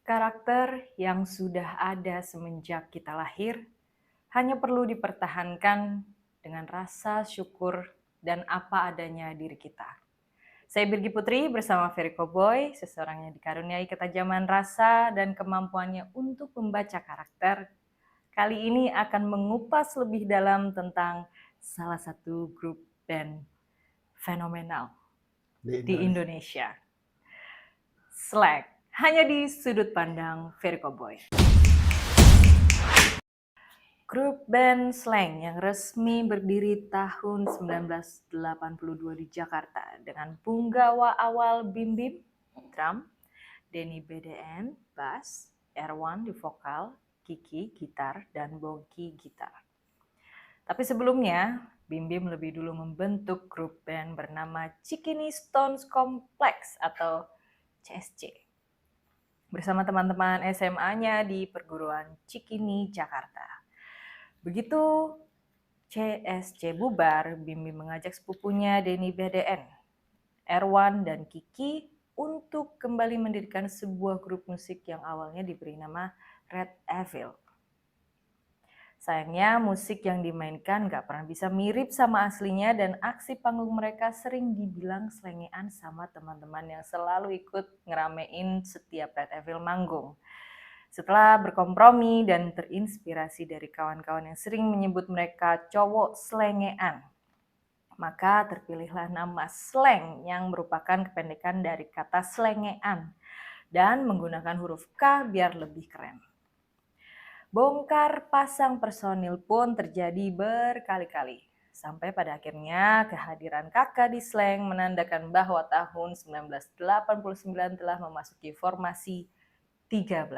Karakter yang sudah ada semenjak kita lahir hanya perlu dipertahankan dengan rasa syukur dan apa adanya diri kita. Saya Birgi Putri bersama Ferry Koboy, seseorang yang dikaruniai ketajaman rasa dan kemampuannya untuk membaca karakter. Kali ini akan mengupas lebih dalam tentang salah satu grup band fenomenal di Indonesia. Slang, hanya di sudut pandang Ferry Koboy. Grup band Slang yang resmi berdiri tahun 1982 di Jakarta dengan punggawa awal Bim Bim, drum, Denny BDN, bass, Erwan di vokal, Kiki, gitar, dan Bongki, gitar. Tapi sebelumnya, Bim Bim lebih dulu membentuk grup band bernama Cikini Stones Complex atau CSC bersama teman-teman SMA-nya di perguruan Cikini, Jakarta. Begitu CSC bubar, Bim Bim mengajak sepupunya Denny BDN, Erwan, dan Kiki untuk kembali mendirikan sebuah grup musik yang awalnya diberi nama Red Evil. Sayangnya musik yang dimainkan gak pernah bisa mirip sama aslinya dan aksi panggung mereka sering dibilang selengean sama teman-teman yang selalu ikut ngeramein setiap Red Evil manggung. Setelah berkompromi dan terinspirasi dari kawan-kawan yang sering menyebut mereka cowok selengean, maka terpilihlah nama Slang yang merupakan kependekan dari kata selengean dan menggunakan huruf K biar lebih keren. Bongkar pasang personil pun terjadi berkali-kali. Sampai pada akhirnya kehadiran kakak di Slang menandakan bahwa tahun 1989 telah memasuki formasi 13,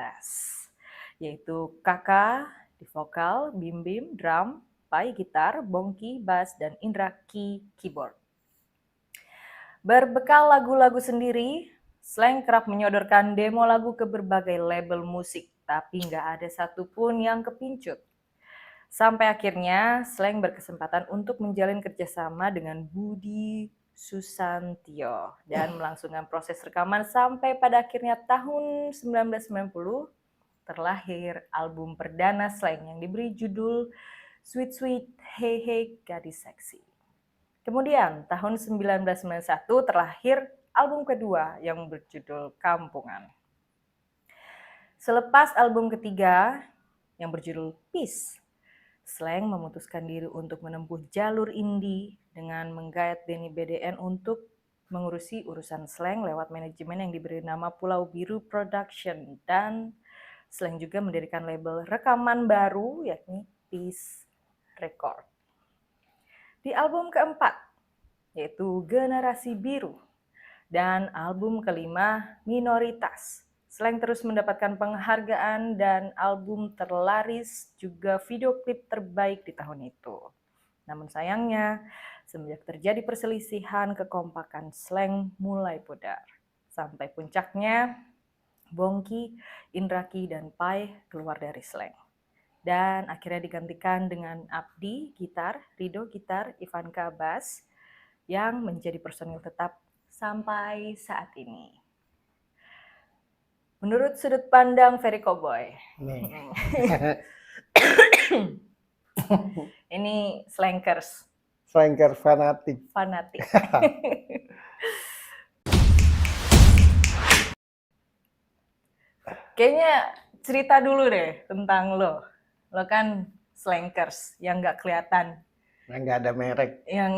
yaitu Kakak di vokal, Bim Bim drum, Pai gitar, Bongki bass, dan Indra keyboard. Berbekal lagu-lagu sendiri, Slang kerap menyodorkan demo lagu ke berbagai label musik, tapi nggak ada satupun yang kepincut. Sampai akhirnya Slang berkesempatan untuk menjalin kerjasama dengan Budi Susantyo dan melangsungkan proses rekaman sampai pada akhirnya tahun 1990 terlahir album perdana Slang yang diberi judul Sweet Sweet Hey Hey Gadis Seksi. Kemudian tahun 1991 terlahir album kedua yang berjudul Kampungan. Selepas album ketiga yang berjudul Peace, Slang memutuskan diri untuk menempuh jalur indie dengan menggait Denny BDN untuk mengurusi urusan Slang lewat manajemen yang diberi nama Pulau Biru Production, dan Slang juga mendirikan label rekaman baru yakni Peace Record. Di album keempat yaitu Generasi Biru dan album kelima Minoritas, Slang terus mendapatkan penghargaan dan album terlaris juga video klip terbaik di tahun itu. Namun sayangnya, semenjak terjadi perselisihan, kekompakan Slang mulai pudar. Sampai puncaknya, Bongki, Indraki, dan Pai keluar dari Slang. Dan akhirnya digantikan dengan Abdi, gitar, Rido, gitar, Ivanka, bass, yang menjadi personil tetap sampai saat ini. Menurut sudut pandang Ferry Koboy, ini slankers. Slanker fanatik. Kayaknya cerita dulu deh tentang lo. Lo kan slankers yang nggak kelihatan. Yang nggak ada merek. Yang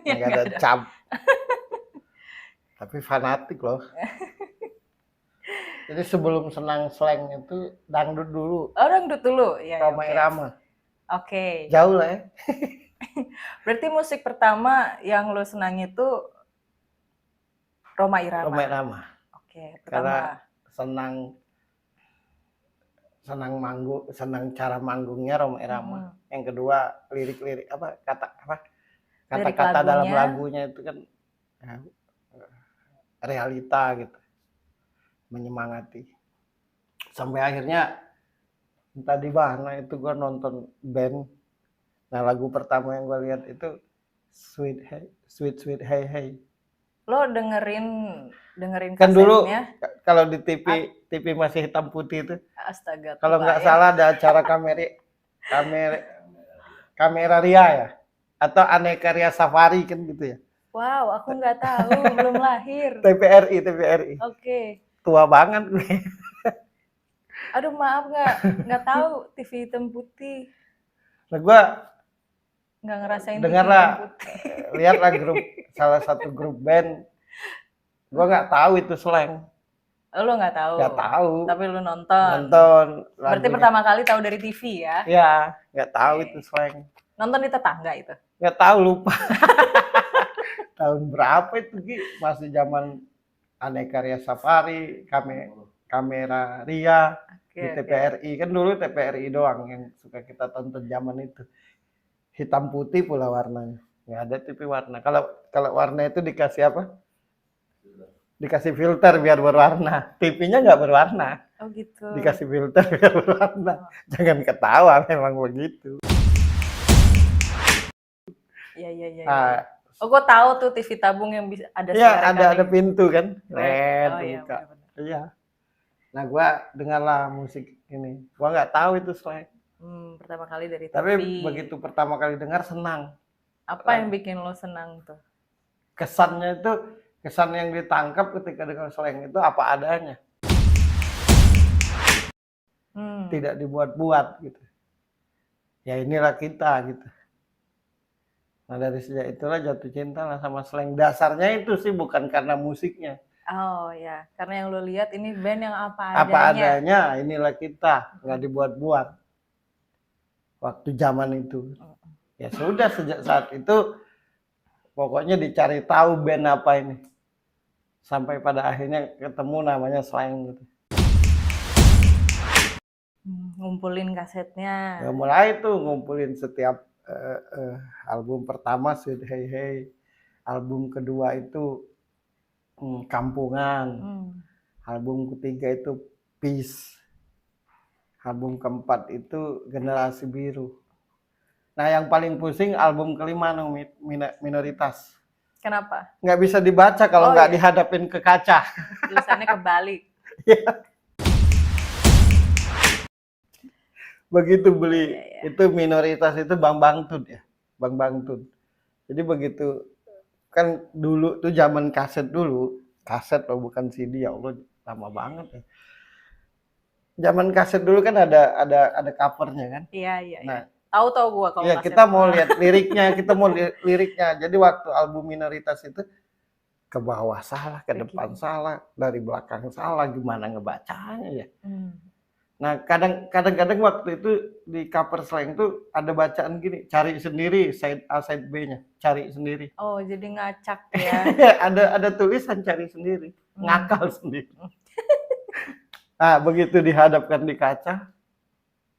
nggak ada cap. Tapi fanatik loh. Jadi sebelum senang slang itu dangdut dulu. Oh, dangdut dulu. Ya, Rhoma Irama. Oke. Jauh lah ya. Berarti musik pertama yang lo senang itu Rhoma Irama. Rhoma Irama. Oke, pertama. Karena senang cara manggungnya Rhoma Irama. Yang kedua lirik-lirik kata-kata dalam lagunya itu kan realita gitu, menyemangati. Sampai akhirnya entah di mana itu gue nonton band. Nah lagu pertama yang gue lihat itu Sweet Sweet Hey Hey. Lo dengerin Kan dulu kasetnya. kalau di TV masih hitam putih itu, Astaga, kalau tua nggak ya. salah ada acara kamera Ria ya, atau Aneka Ria Safari kan gitu ya. Wow, aku nggak tahu, belum lahir. TVRI. Oke. Tua banget gue. Aduh, maaf nggak tahu TV hitam putih. Nah, gue Nggak ngerasain TV dengarlah, hitam putih. lihatlah salah satu grup band. Gue nggak tahu itu slang, Lo nggak tahu. nggak tahu. Tapi lo nonton. Nonton Berarti lagunya. pertama kali tahu dari TV ya? Ya, nggak tahu Oke. itu slang. Nonton di tetangga itu? Nggak tahu, lupa. Tahun berapa itu Gi? Masih zaman Aneka Ria Safari, kamera Ria Oke, di oke. TVRI. Kan dulu TVRI doang yang suka kita tonton zaman itu. Hitam putih pula warnanya. Nggak ada TV warna. Kalau warna itu dikasih apa? Dikasih filter biar berwarna. TV-nya nggak berwarna. Oh gitu. Dikasih filter biar berwarna. Jangan ketawa, memang begitu. Iya. Nah, Oh, gue tahu tuh TV tabung yang bisa ada iya, suara ada pintu kan, Oh iya, buka. benar-benar. Iya. Nah, gua dengarlah musik ini. Gua nggak tahu itu slang. Pertama kali dari TV. Tapi begitu pertama kali dengar senang. Apa yang bikin lo senang tuh? Kesan yang ditangkap ketika dengar slang itu apa adanya. Tidak dibuat-buat gitu. Ya inilah kita gitu. Nah dari sejak itulah jatuh cinta lah sama slang. Dasarnya itu sih bukan karena musiknya. Oh ya, karena yang lo lihat ini band yang apa adanya. Apa adanya, inilah kita, nggak dibuat-buat. Waktu zaman itu. Ya sudah sejak saat itu pokoknya dicari tahu band apa ini. Sampai pada akhirnya ketemu namanya slang gitu. Ngumpulin kasetnya. Ya mulai tuh ngumpulin setiap album pertama Sweet Hey Hey, album kedua itu Kampungan, album ketiga itu Peace, album keempat itu Generasi Biru. Nah yang paling pusing album kelima Minoritas. Kenapa? Nggak bisa dibaca kalau nggak dihadapin ke kaca. Tulisannya kebalik. Begitu beli itu Minoritas itu Bang Bangtun ya, Bang Bangtun. Jadi begitu kan dulu tuh zaman kaset dulu, kaset loh bukan CD, ya Allah lama banget ya. Zaman kaset dulu kan ada covernya kan. Iya. Nah, tahu gua kalau ya kita mau lihat liriknya, Jadi waktu album Minoritas itu ke bawah salah, ke depan salah, dari belakang salah, gimana ngebacanya ya. Nah kadang-kadang waktu itu di cover slang tuh ada bacaan gini, cari sendiri side A side B-nya, cari sendiri. Oh jadi ngacak ya. ada tulisan cari sendiri, ngakal sendiri. Nah begitu dihadapkan di kaca,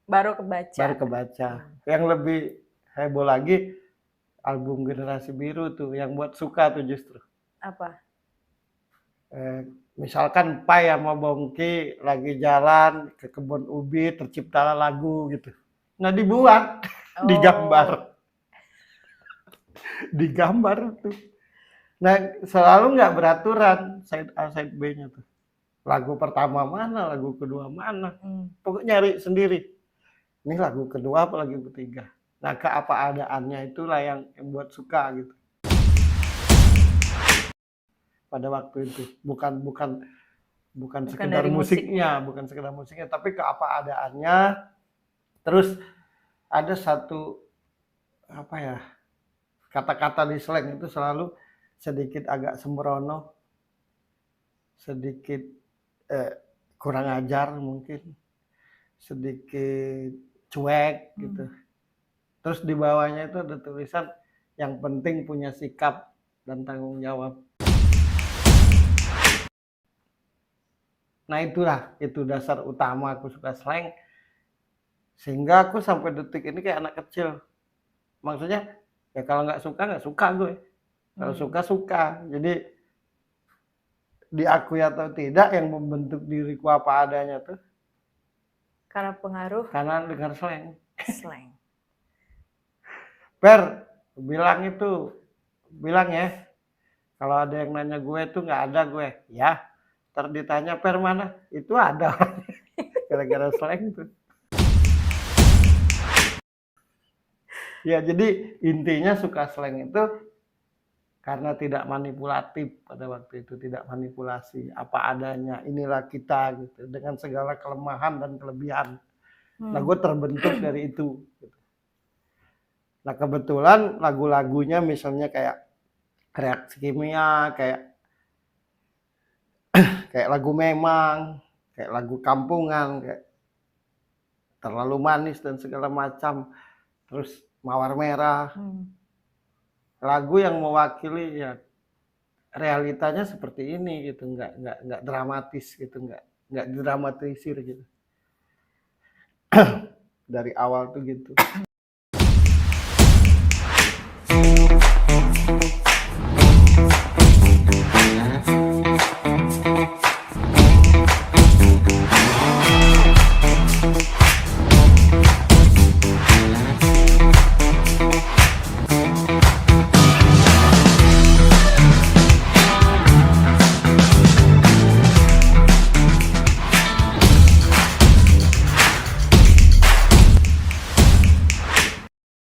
baru kebaca. Yang lebih heboh lagi album Generasi Biru tuh, yang buat suka tuh justru. Apa? Misalkan Pai sama Bongki lagi jalan ke kebun ubi, terciptalah lagu gitu. Nah dibuat, digambar tuh. Nah selalu nggak beraturan side A side B-nya tuh. Lagu pertama mana, lagu kedua mana, pokoknya nyari sendiri. Ini lagu kedua apa lagu ketiga. Nah keapa-adaannya itulah yang buat suka gitu. Pada waktu itu bukan sekedar musiknya, tapi keapa-adaannya. Terus ada satu kata-kata di slang itu selalu sedikit agak sembrono, sedikit kurang ajar mungkin, sedikit cuek gitu. Terus di bawahnya itu ada tulisan yang penting punya sikap dan tanggung jawab. Nah itu dasar utama aku suka slang. Sehingga aku sampai detik ini kayak anak kecil. Maksudnya ya kalau nggak suka gue. Kalau suka. Jadi diakui atau tidak yang membentuk diriku apa adanya tuh. Karena pengaruh. Karena dengar slang. Slang. Per, bilang ya. Kalau ada yang nanya gue tuh nggak ada gue, ya. Ntar ditanya per mana, itu ada. Gara-gara slang tuh. Ya jadi intinya suka slang itu karena tidak manipulatif pada waktu itu, tidak manipulasi, apa adanya, inilah kita gitu, dengan segala kelemahan dan kelebihan. Nah gue terbentuk dari itu. Gitu. Nah kebetulan lagu-lagunya misalnya kayak Reaksi Kimia, kayak lagu Memang, kayak lagu Kampungan, kayak Terlalu Manis dan segala macam, terus Mawar Merah, lagu yang mewakili ya realitanya seperti ini gitu, nggak dramatis gitu, nggak didramatisir gitu. Dari awal tuh gitu.